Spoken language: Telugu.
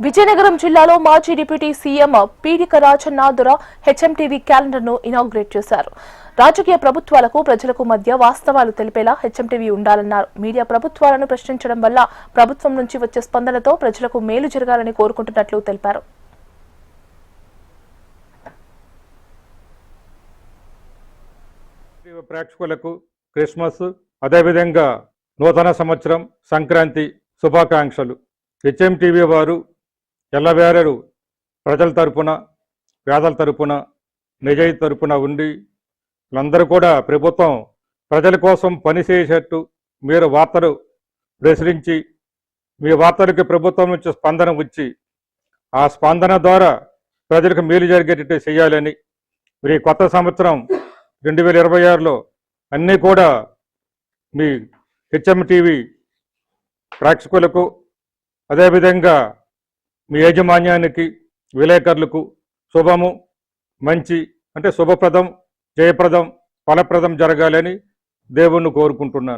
విజయనగరం జిల్లాలో మాజీ deputy CM Peedika Rajannadora HMTV calendar ను ఇనాగ్రేట్ చేశారు. రాజకీయ ప్రభుత్వాలకు ప్రజలకు మధ్య వాస్తవాలు తెలిపేలా హెచ్ఎంటీవీ ఉండాలన్నారు. మీడియా ప్రభుత్వాలను ప్రశ్నించడం వల్ల ప్రభుత్వం నుంచి వచ్చే స్పందనతో ప్రజలకు మేలు జరగాలని కోరుకుంటున్నట్లు తెలిపారు. ప్రేక్షకులకు క్రిస్మస్ అదేవిధంగా నూతన సంవత్సరం సంక్రాంతి శుభాకాంక్షలు. హెచ్ఎంటీవీ వారు ఎల్లవేళలు ప్రజల తరపున పేదల తరపున నిజాయితీ తరపున ఉండి వీళ్ళందరూ కూడా ప్రభుత్వం ప్రజల కోసం పనిచేసేటట్టు మీరు వార్తలు ప్రచురించి మీ వార్తలకి ప్రభుత్వం నుంచి స్పందన వచ్చి ఆ స్పందన ద్వారా ప్రజలకు మేలు జరిగేటట్టు చేయాలని మరి కొత్త సంవత్సరం 2026లో అన్నీ కూడా మీ హెచ్ఎంటీవీ ప్రేక్షకులకు అదేవిధంగా మీ యాజమాన్యానికి విలేకరులకు శుభము మంచి అంటే శుభప్రదం జయప్రదం ఫలప్రదం జరగాలని దేవుణ్ణి కోరుకుంటున్నాను.